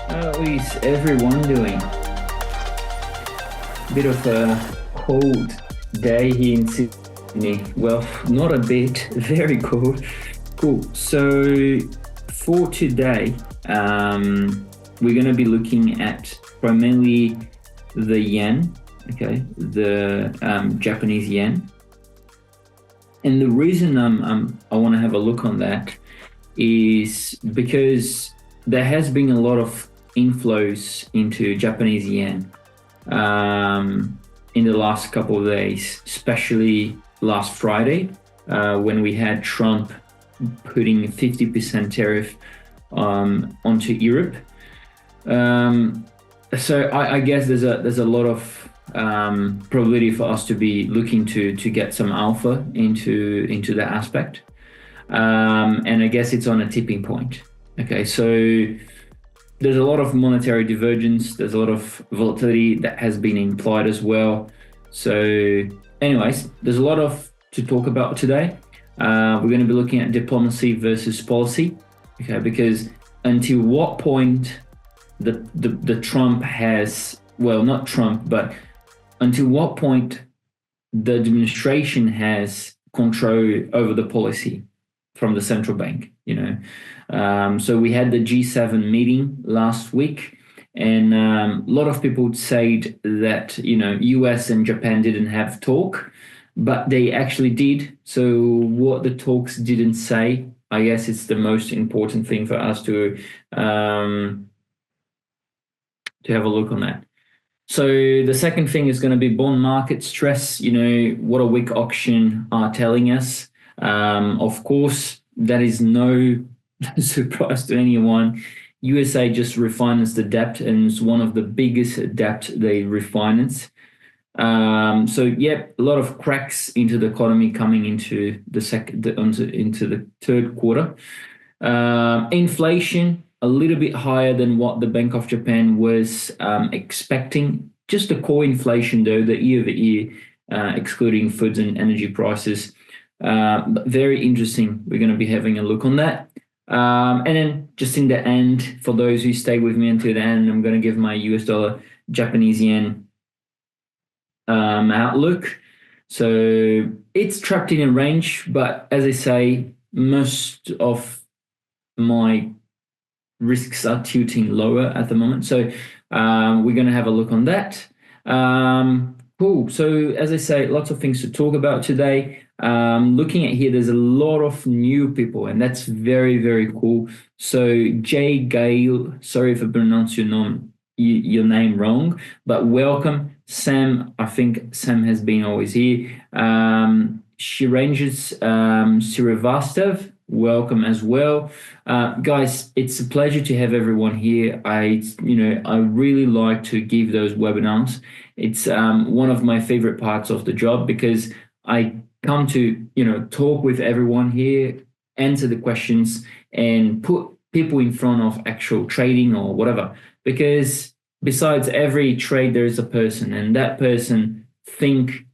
How is everyone doing? Bit of a cold day here in Sydney. Well, not a bit, very cold. Cool. So for today, we're going to be looking at primarily the yen, okay, the Japanese yen. And the reason I want to have a look on that is because there has been a lot of inflows into Japanese yen in the last couple of days, especially last Friday when we had Trump putting 50% tariff onto Europe. So I guess there's a lot of probability for us to be looking to get some alpha into that aspect. And I guess it's on a tipping point. Okay, so there's a lot of monetary divergence. There's a lot of volatility that has been implied as well. So anyways, there's a lot to talk about today. We're going to be looking at diplomacy versus policy. Okay, because until what point the Trump has, well, not Trump, but until what point the administration has control over the policy from the central bank, So we had the G7 meeting last week, and a lot of people said that, US and Japan didn't have talk, but they actually did. So what the talks didn't say, I guess it's the most important thing for us to have a look on that. So the second thing is going to be bond market stress, what a weak auction are telling us. Of course, that is no surprise to anyone. USA just refinanced the debt, and it's one of the biggest debt they refinance. So yeah, a lot of cracks into the economy coming into the third quarter. Inflation a little bit higher than what the Bank of Japan was expecting. Just the core inflation, though, the year-over-year, excluding foods and energy prices. Very interesting. We're going to be having a look on that. And then just in the end, for those who stay with me until the end, I'm going to give my US dollar, Japanese yen outlook. So it's trapped in a range, but as I say, most of my risks are tilting lower at the moment. So we're going to have a look on that. Cool. So as I say, lots of things to talk about today. Looking at here, there's a lot of new people, and that's very, very cool. So Jay Gale, sorry if I pronounce your name wrong, but welcome. Sam, I think Sam has been always here. Shiranges Srivastav, welcome as well. Guys, it's a pleasure to have everyone here. I really like to give those webinars. It's one of my favorite parts of the job because I come to, talk with everyone here, answer the questions, and put people in front of actual trading or whatever. Because besides every trade, there is a person, and that person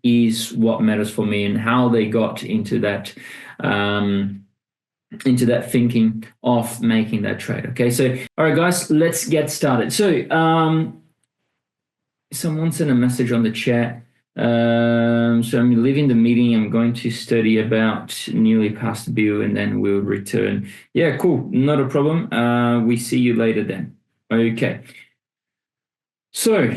is what matters for me, and how they got into that thinking of making that trade. Okay, so all right, guys, let's get started. So someone sent a message on the chat. So I'm leaving the meeting. I'm going to study about newly passed bill, and then we'll return. Yeah, cool, not a problem. We see you later then. Okay. So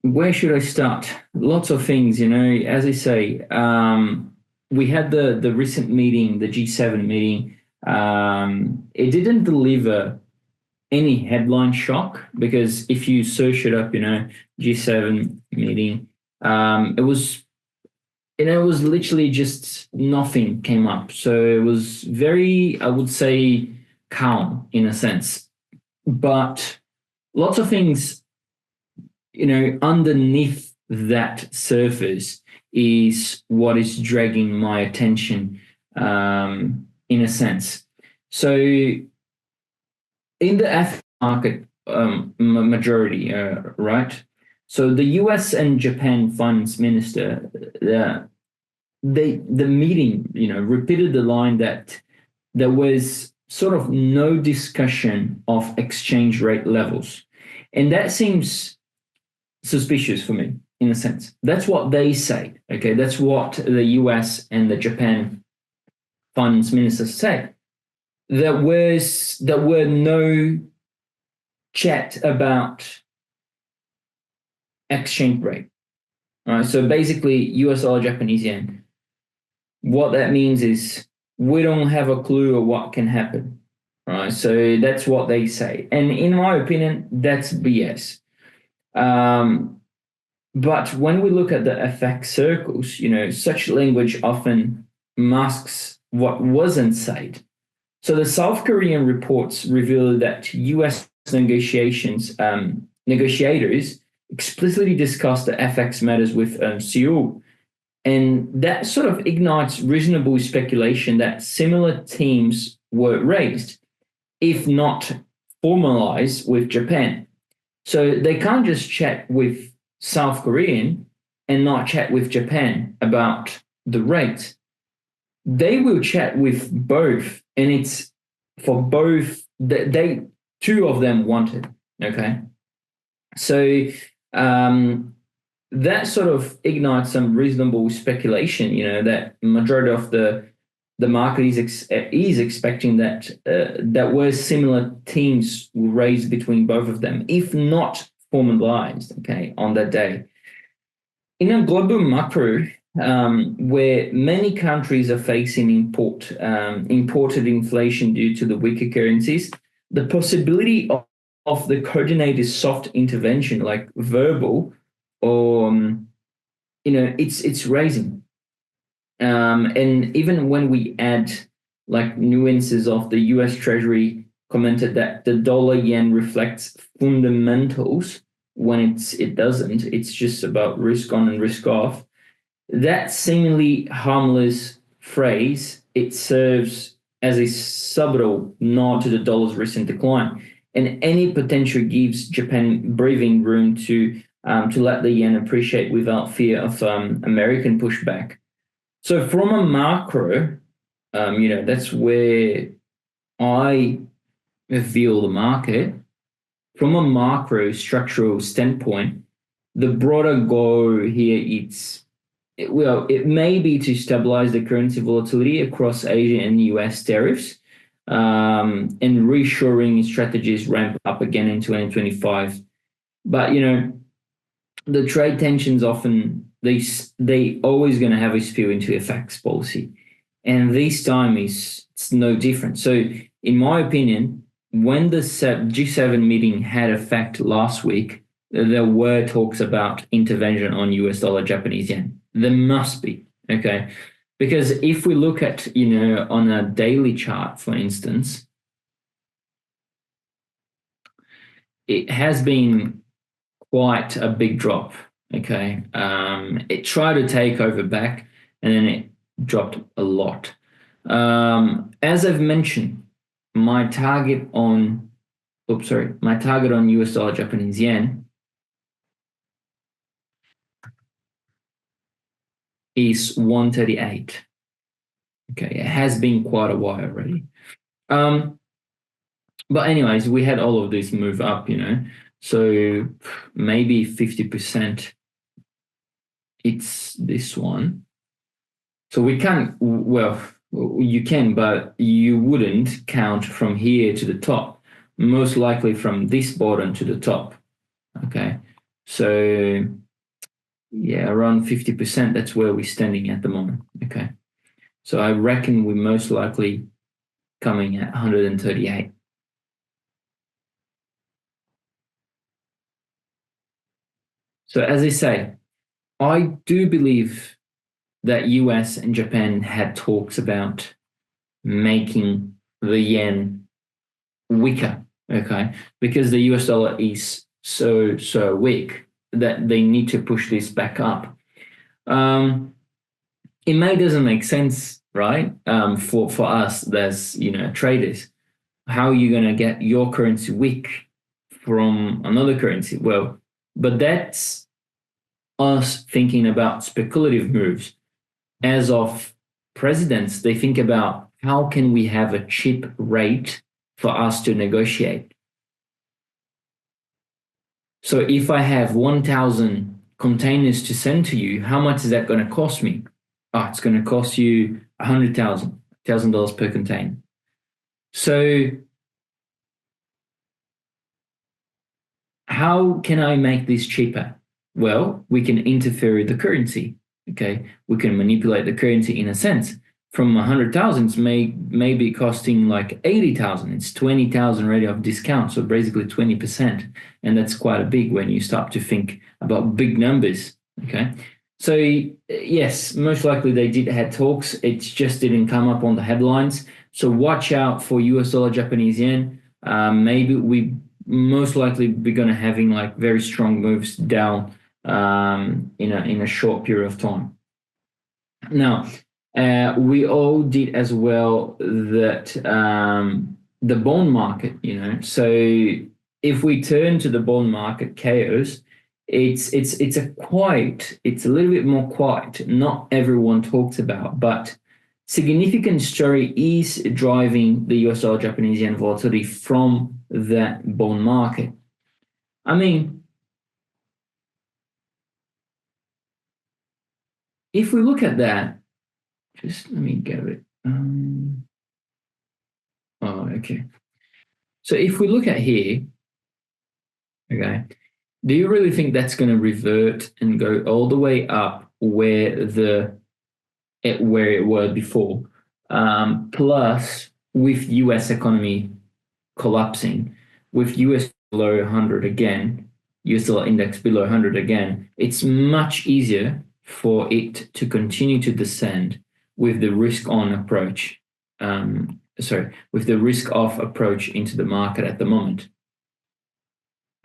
where should I start? Lots of things, as I say, we had the recent meeting, the G7 meeting. It didn't deliver any headline shock, because if you search it up, G7 meeting, it was literally just nothing came up. So it was very, I would say, calm in a sense, but lots of things, underneath that surface is what is dragging my attention, in a sense. So in the F market majority, right? So the US and Japan finance minister, the meeting, repeated the line that there was sort of no discussion of exchange rate levels. And that seems suspicious for me, in a sense. That's what they say. Okay, that's what the US and the Japan finance ministers say. There were no chat about exchange rate. All right, so basically, US dollar, Japanese yen. What that means is we don't have a clue of what can happen. Right, so that's what they say, and in my opinion, that's BS. But when we look at the FX circles, such language often masks what wasn't said. So the South Korean reports reveal that U.S. negotiators explicitly discussed the FX matters with Seoul, and that sort of ignites reasonable speculation that similar themes were raised, if not formalized, with Japan. So they can't just chat with South Korean and not chat with Japan about the rate. They will chat with both, and it's for both. They two of them want it. Okay, so that sort of ignites some reasonable speculation. That majority of the market is expecting that that were similar themes will raise between both of them, if not formalized, okay, on that day. In a global macro, where many countries are facing imported inflation due to the weaker currencies, the possibility of the coordinated soft intervention, like verbal, or it's raising. And even when we add like nuances of the US Treasury commented that the dollar yen reflects fundamentals when it doesn't, it's just about risk on and risk off. That seemingly harmless phrase, it serves as a subtle nod to the dollar's recent decline, and any potential gives Japan breathing room to let the yen appreciate without fear of American pushback. So from a macro, that's where I feel the market. From a macro structural standpoint, the broader goal here it may be to stabilize the currency volatility across Asia and US tariffs, and reshoring strategies ramp up again in 2025. But the trade tensions often they always going to have a spill into FX policy, and this time it's no different. So in my opinion, when the G7 meeting had effect last week, there were talks about intervention on US dollar, Japanese yen. There must be, okay? Because if we look at, on a daily chart, for instance, it has been quite a big drop, okay? It tried to take over back, and then it dropped a lot. As I've mentioned, my target on US dollar, Japanese yen is 138. Okay, it has been quite a while already. But anyways, we had all of this move up, so maybe 50%. It's this one. So we can, well, you can, but you wouldn't count from here to the top. Most likely from this bottom to the top. Okay, so yeah, around 50%, that's where we're standing at the moment. Okay, so I reckon we're most likely coming at 138. So as I say, I do believe that US and Japan had talks about making the yen weaker, okay, because the US dollar is so weak that they need to push this back up. It may doesn't make sense, right? For us, there's traders. How are you going to get your currency weak from another currency? Well, but that's us thinking about speculative moves. As of presidents, they think about how can we have a cheap rate for us to negotiate? So if I have 1,000 containers to send to you, how much is that going to cost me? Oh, it's going to cost you $100,000 per container. So how can I make this cheaper? Well, we can interfere with the currency. Okay, we can manipulate the currency in a sense. From 100,000 may be costing like 80,000. It's 20,000 already of discount, so basically 20%, and that's quite a big when you start to think about big numbers. Okay, so yes, most likely they did have talks. It just didn't come up on the headlines. So watch out for US dollar Japanese yen. Maybe we most likely be going to having like very strong moves down in a short period of time. Now, we all did as well that the bond market, so if we turn to the bond market chaos, it's a little bit more quiet. Not everyone talks about, but significant story is driving the US dollar Japanese yen volatility from that bond market. I mean, if we look at that, just let me get it. Okay. So if we look at here, okay, do you really think that's going to revert and go all the way up where it was before? Plus, with US economy collapsing, with US below 100 again, US dollar index below 100 again, it's much easier for it to continue to descend with the risk-on approach. With the risk-off approach into the market at the moment.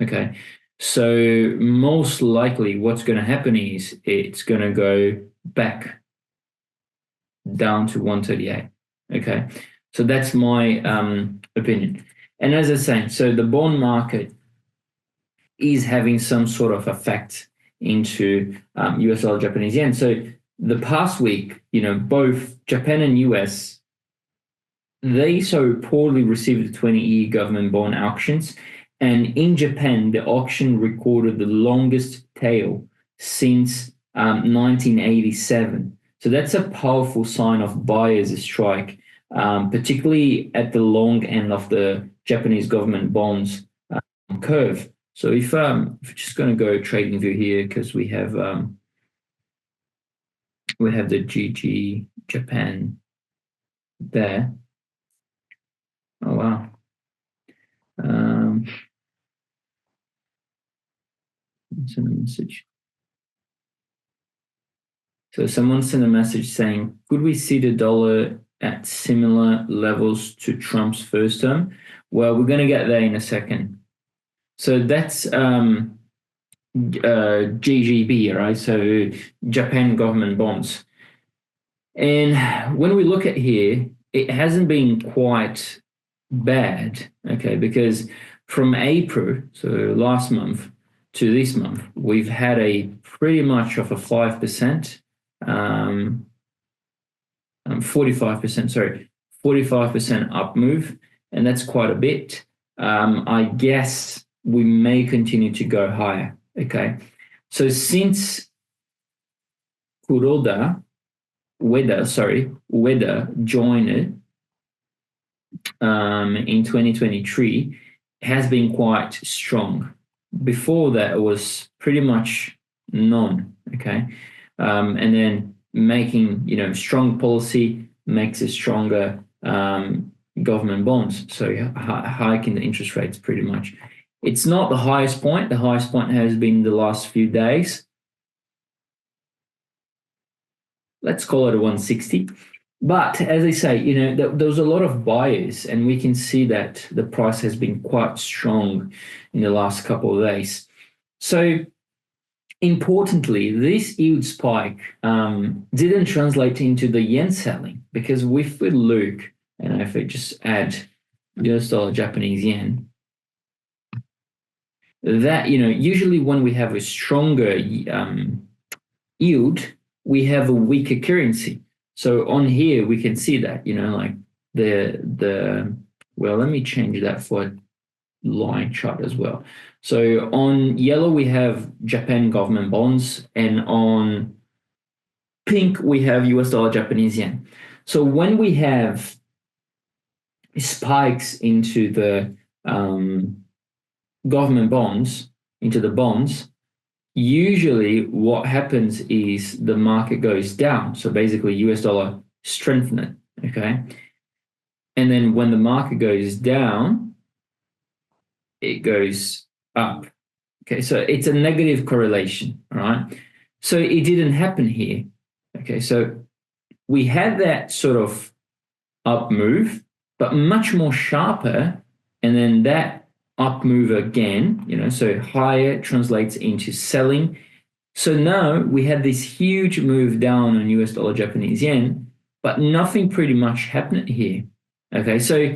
Okay, so most likely what's going to happen is it's going to go back down to 138. Okay, so that's my opinion. And as I was saying, so the bond market is having some sort of effect into US dollar Japanese yen. So the past week, both Japan and US, they so poorly received the 20-year government bond auctions. And in Japan, the auction recorded the longest tail since 1987. So that's a powerful sign of buyer's strike, particularly at the long end of the Japanese government bonds curve. So if we're just going to go trading view here, because we have the GG Japan there. Oh wow. Send a message. So someone sent a message saying, could we see the dollar at similar levels to Trump's first term? Well, we're going to get there in a second. So that's GGB, right? So Japan government bonds. And when we look at here, it hasn't been quite bad, okay, because from April, so last month, to this month, we've had a pretty much of a 5%, 45% up move, and that's quite a bit. I guess we may continue to go higher, okay? So since Weda joined it in 2023, has been quite strong. Before that, it was pretty much none, okay? And then making, strong policy makes it stronger government bonds. So hiking the interest rates pretty much. It's not the highest point. The highest point has been the last few days. Let's call it a 160. But as I say, there was a lot of buyers, and we can see that the price has been quite strong in the last couple of days. So importantly, this yield spike didn't translate into the yen selling, because if we look, and if I just add US dollar Japanese yen, that, usually when we have a stronger yield, we have a weaker currency. So on here, we can see that, like well, let me change that for a line chart as well. So on yellow, we have Japan government bonds, and on pink, we have US dollar Japanese yen. So when we have spikes into the government bonds, into the bonds, usually what happens is the market goes down. So basically US dollar strengthen it, okay? And then when the market goes down, it goes up. Okay, so it's a negative correlation, all right? So it didn't happen here. Okay, so we had that sort of up move, but much more sharper, and then that up move again, so higher translates into selling. So now we had this huge move down on US dollar Japanese yen, but nothing pretty much happened here. Okay, so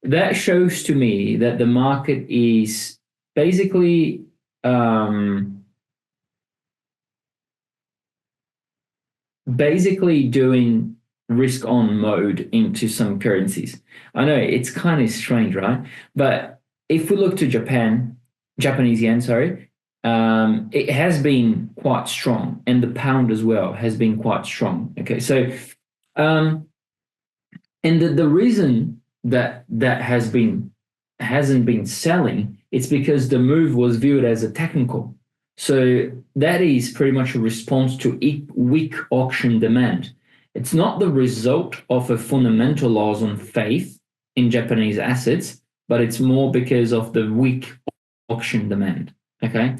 that shows to me that the market is basically doing risk on mode into some currencies. I know it's kind of strange, right? But if we look to Japanese yen, sorry, it has been quite strong, and the pound as well has been quite strong. Okay, so and the reason that hasn't been selling, it's because the move was viewed as a technical. So that is pretty much a response to weak auction demand. It's not the result of a fundamental loss on faith in Japanese assets, but it's more because of the weak auction demand. Okay,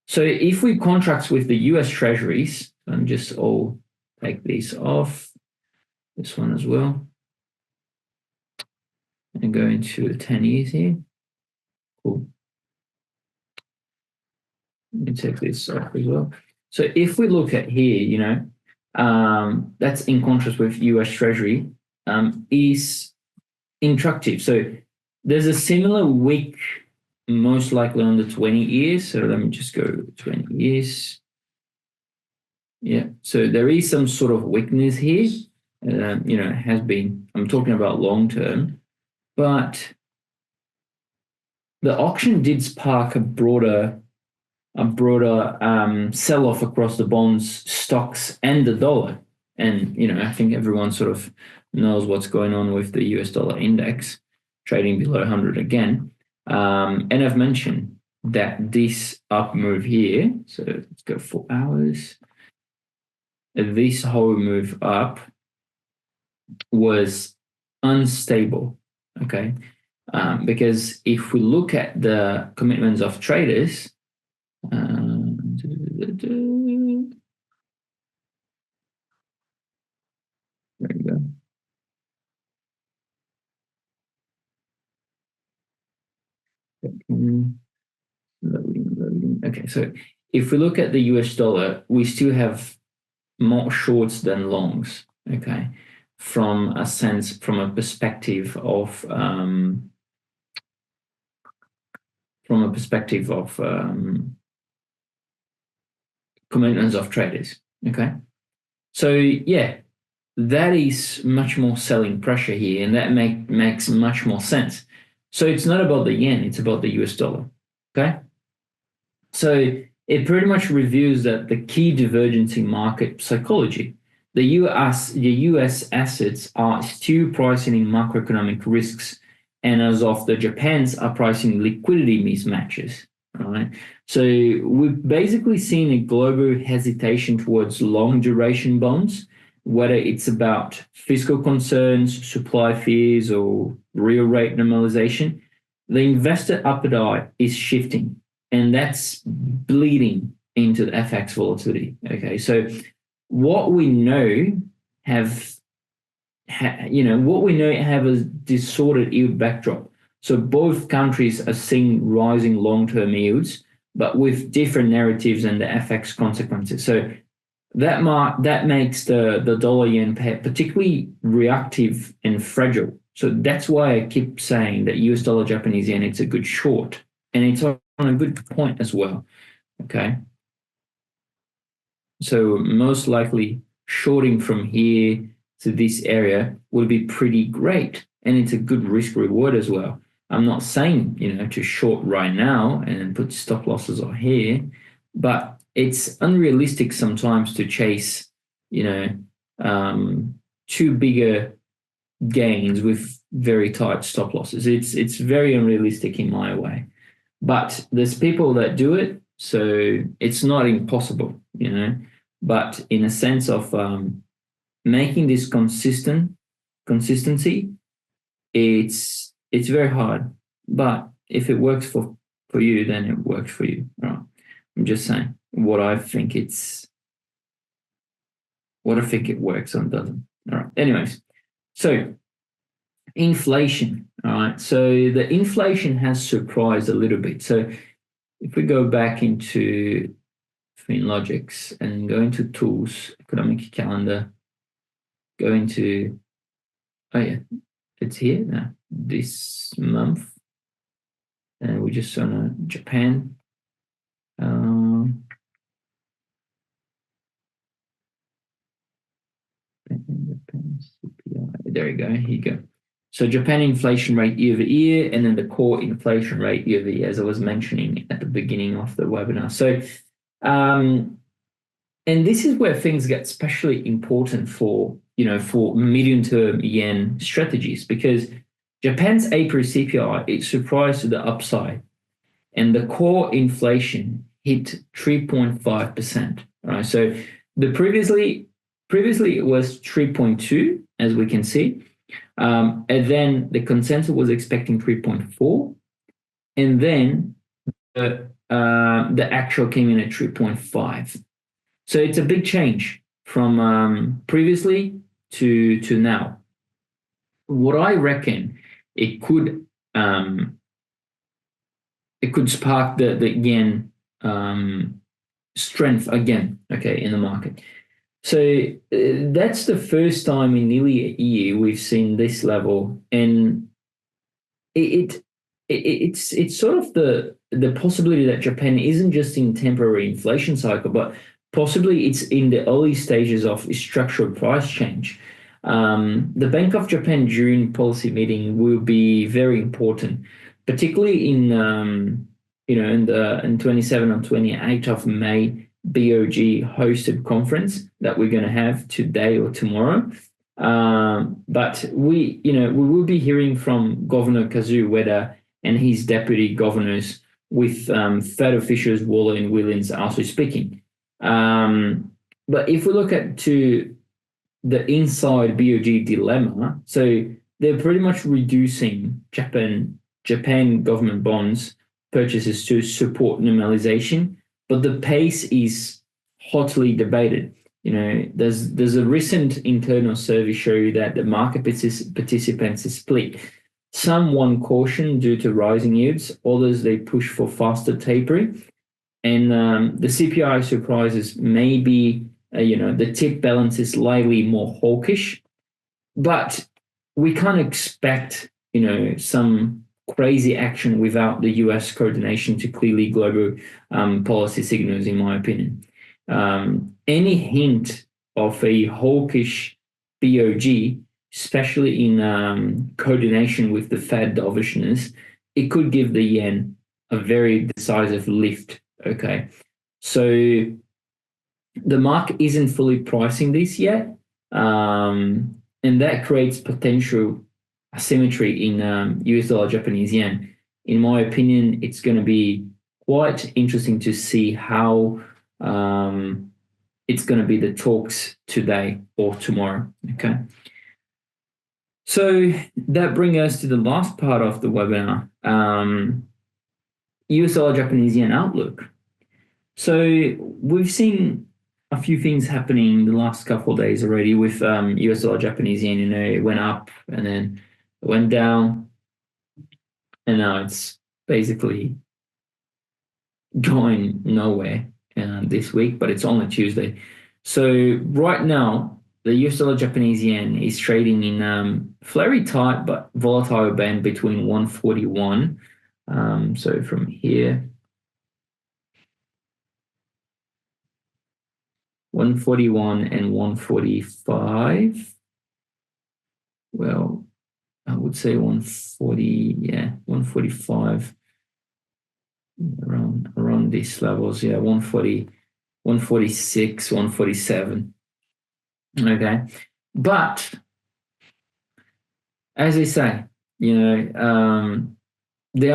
so if we contrast with the US Treasuries, I'm just all take this off, this one as well, and go into the 10 years here. Cool. Let me take this off as well. So if we look at here, that's in contrast with US Treasury, is instructive. So there's a similar wick, most likely on the 20 years. So let me just go 20 years. Yeah, so there is some sort of weakness here. Has been, I'm talking about long term, but the auction did spark a broader sell-off across the bonds, stocks, and the dollar. And I think everyone sort of knows what's going on with the US dollar index trading below 100 again. And I've mentioned that this up move here, so let's go 4 hours, this whole move up was unstable, okay? Because if we look at the commitments of traders, there we go. Okay, so if we look at the US dollar, we still have more shorts than longs, okay, from a perspective of commitments of traders, okay? So yeah, that is much more selling pressure here, and that makes much more sense. So it's not about the yen, it's about the US dollar, okay? So it pretty much reviews that the key divergence in market psychology. The US assets are still pricing in macroeconomic risks, and as of the Japan's are pricing liquidity mismatches. Right. So we've basically seen a global hesitation towards long duration bonds, whether it's about fiscal concerns, supply fears, or real rate normalization. The investor appetite is shifting, and that's bleeding into the FX volatility. Okay, so what we know have a distorted yield backdrop. So both countries are seeing rising long-term yields, but with different narratives and the FX consequences. So that makes the dollar yen pair particularly reactive and fragile. So that's why I keep saying that US dollar Japanese yen, it's a good short, and it's on a good point as well. Okay. So most likely shorting from here to this area would be pretty great. And it's a good risk reward as well. I'm not saying, to short right now and put stop losses on here, but it's unrealistic sometimes to chase, too bigger gains with very tight stop losses. It's very unrealistic in my way. But there's people that do it, so it's not impossible, But in a sense of making this consistency, it's very hard. But if it works for you, then it works for you. Right? I'm just saying what I think it works and doesn't. All right. Anyways, so inflation. All right. So the inflation has surprised a little bit. So if we go back into FinLogix and go into tools, economic calendar, go into, it's here now, this month. And we just on Japan. There we go. Here you go. So Japan inflation rate year over year, and then the core inflation rate year over year, as I was mentioning at the beginning of the webinar. So, and this is where things get especially important for medium-term yen strategies, because Japan's April CPI, it surprised to the upside, and the core inflation hit 3.5%. Right, so the previously it was 3.2, as we can see. And then the consensus was expecting 3.4, and then the actual came in at 3.5. So it's a big change from previously to now. What I reckon it could spark the yen strength again, in the market. So that's the first time in nearly a year we've seen this level, and it's sort of the possibility that Japan isn't just in temporary inflation cycle, but possibly it's in the early stages of structural price change. The Bank of Japan June policy meeting will be very important, particularly in 27 and 28 of May. BOG hosted conference that we're going to have today or tomorrow. But we will be hearing from Governor Kazuo Ueda and his deputy governors, with Fed officials Waller and Williams also speaking. But if we look at to the inside BOG dilemma, so they're pretty much reducing Japan government bonds purchases to support normalization, but the pace is hotly debated. There's a recent internal survey show that the market participants is split. Some want caution due to rising yields, others they push for faster tapering, and the CPI surprises maybe the tip balance is slightly more hawkish, but we can't expect some crazy action without the US coordination to clearly global policy signals, in my opinion. Any hint of a hawkish BOG, especially in coordination with the Fed dovishness, it could give the yen a very decisive lift. Okay, so the market isn't fully pricing this yet, and that creates potential asymmetry in US dollar Japanese yen. In my opinion, it's going to be quite interesting to see how it's going to be the talks today or tomorrow. Okay. So that brings us to the last part of the webinar, US dollar Japanese yen outlook. So we've seen a few things happening the last couple of days already with US dollar Japanese yen. It went up and then it went down, and now it's basically going nowhere this week, but it's only Tuesday. So right now, the US dollar Japanese yen is trading in fairly tight but volatile band between 141. So from here, 141 and 145. well, I would say 140, yeah, 145, around these levels, yeah, 140, 146, 147. Okay. But as I say, there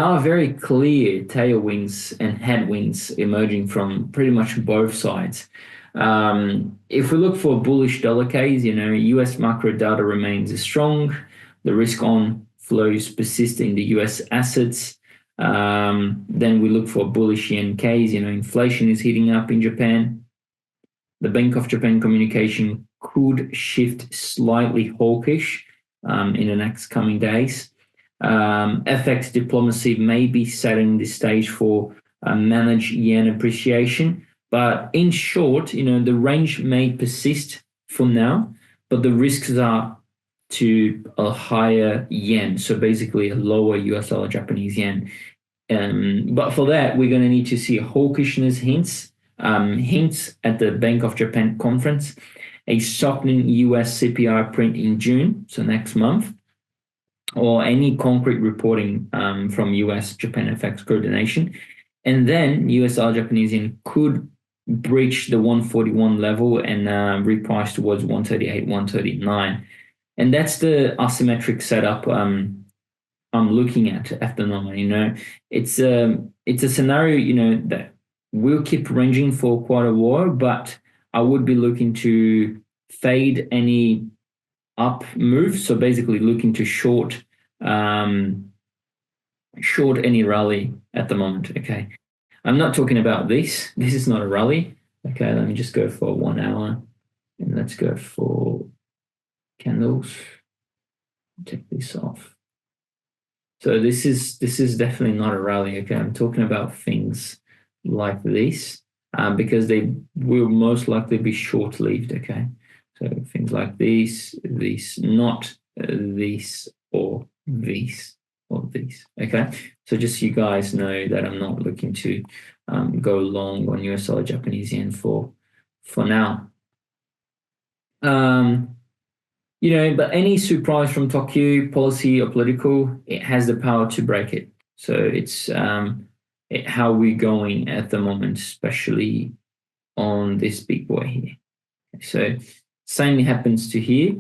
are very clear tailwinds and headwinds emerging from pretty much both sides. If we look for a bullish dollar case, US macro data remains strong. The risk on flows persist in the US assets. Then we look for a bullish yen case. Inflation is heating up in Japan. The Bank of Japan communication could shift slightly hawkish in the next coming days. FX diplomacy may be setting the stage for managed yen appreciation. But in short, the range may persist for now, but the risks are to a higher yen. So basically a lower US dollar Japanese yen. But for that, we're going to need to see hawkishness hints at the Bank of Japan conference, a softening US CPI print in June, so next month, or any concrete reporting from US Japan FX coordination. And then US dollar Japanese yen could breach the 141 level and reprice towards 138, 139. And that's the asymmetric setup I'm looking at the moment. It's a scenario, that will keep ranging for quite a while, but I would be looking to fade any up move. So basically looking to short any rally at the moment. Okay. I'm not talking about this. This is not a rally. Okay, let me just go for 1 hour and let's go for candles. Take this off. So this is definitely not a rally. Okay, I'm talking about things like this because they will most likely be short-lived. Okay, so things like this, not this or this or this. Okay, so just so you guys know that I'm not looking to go long on US dollar Japanese yen for now. But any surprise from Tokyo, policy or political, it has the power to break it. So it's how we're going at the moment, especially on this big boy here. So same happens to here.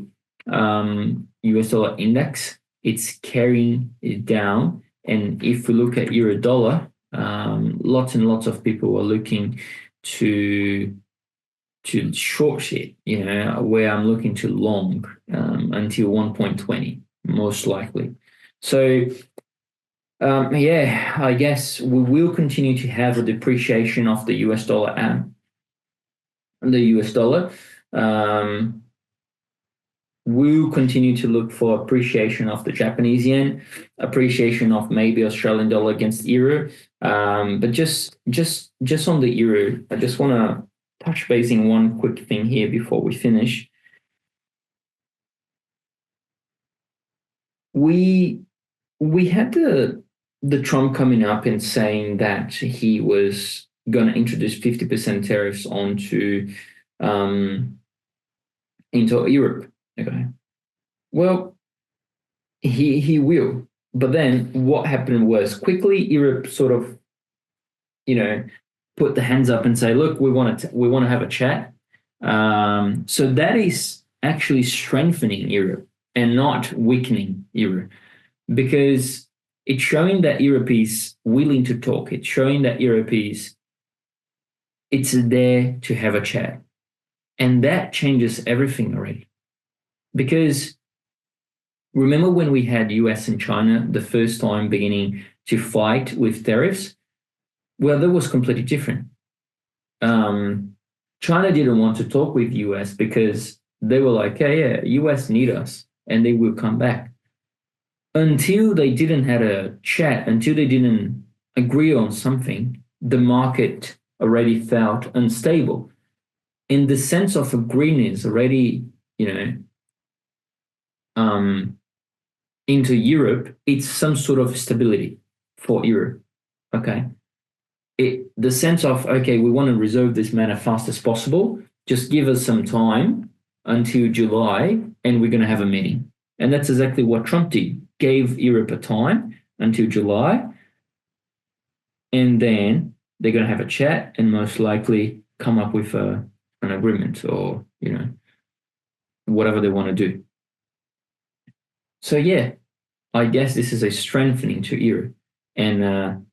US dollar index, it's carrying it down. And if we look at euro dollar, lots and lots of people are looking to short it, where I'm looking to long until 1.20, most likely. So, I guess we will continue to have a depreciation of the US dollar and the US dollar. We'll continue to look for appreciation of the Japanese yen, appreciation of maybe Australian dollar against euro. But just on the euro, I just want to touch basing one quick thing here before we finish. We had the Trump coming up and saying that he was going to introduce 50% tariffs into Europe. Okay. Well, he will, but then what happened was quickly Europe sort of, put the hands up and say, look, we want to have a chat. So that is actually strengthening Europe and not weakening Europe, because it's showing that Europe is willing to talk. It's showing that Europe it's there to have a chat. And that changes everything already. Because remember when we had US and China the first time beginning to fight with tariffs? Well, that was completely different. China didn't want to talk with US because they were like, yeah, US need us and they will come back. Until they didn't have a chat, until they didn't agree on something, the market already felt unstable. In the sense of agreement already, into Europe, it's some sort of stability for Europe. Okay. The sense of, okay, we want to resolve this matter fast as possible. Just give us some time until July and we're going to have a meeting. And that's exactly what Trump did. Gave Europe a time until July, and then they're going to have a chat and most likely come up with an agreement, or whatever they want to do. So yeah, I guess this is a strengthening to euro, and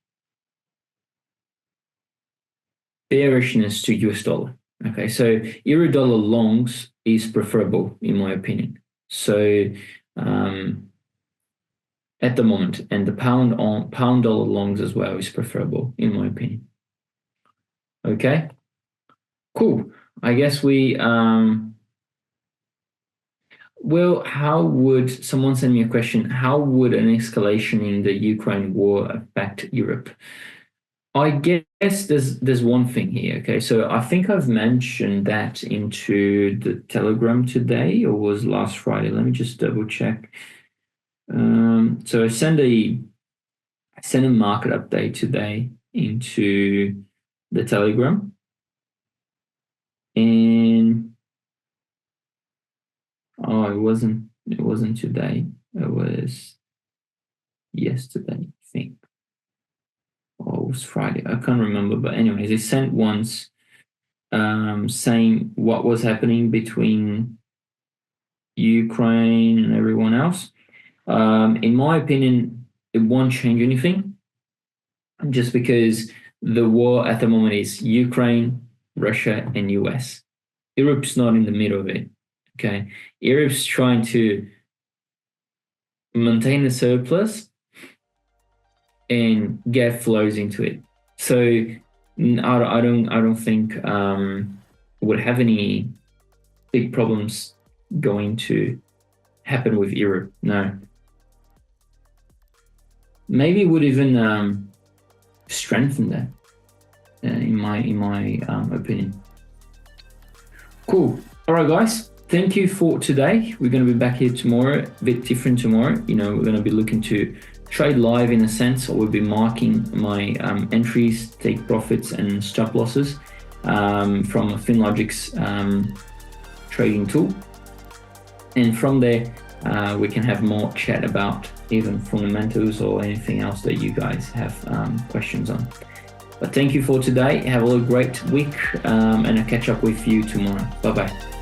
bearishness to US dollar. Okay, so euro dollar longs is preferable in my opinion. So at the moment, and the pound dollar longs as well is preferable in my opinion. Okay, cool. I guess we well, how would someone send me a question? How would an escalation in the Ukraine war affect Europe? I guess there's one thing here. Okay, so I think I've mentioned that into the Telegram today, or was last Friday. Let me just double check. So I sent a market update today into the Telegram, and it wasn't today. It was yesterday, I think. Or it was Friday. I can't remember. But anyways, they sent once saying what was happening between Ukraine and everyone else. In my opinion, it won't change anything, just because the war at the moment is Ukraine, Russia, and US. Europe's not in the middle of it. Okay, Europe's trying to maintain the surplus and get flows into it. So I don't think would have any big problems going to happen with Europe. No, maybe it would even strengthen that, in my opinion. Cool. All right, guys. Thank you for today. We're going to be back here tomorrow, a bit different tomorrow. We're going to be looking to trade live in a sense, or we'll be marking my entries, take profits, and stop losses from FinLogic's trading tool. And from there, we can have more chat about even fundamentals or anything else that you guys have questions on. But thank you for today. Have a great week, and I'll catch up with you tomorrow. Bye-bye.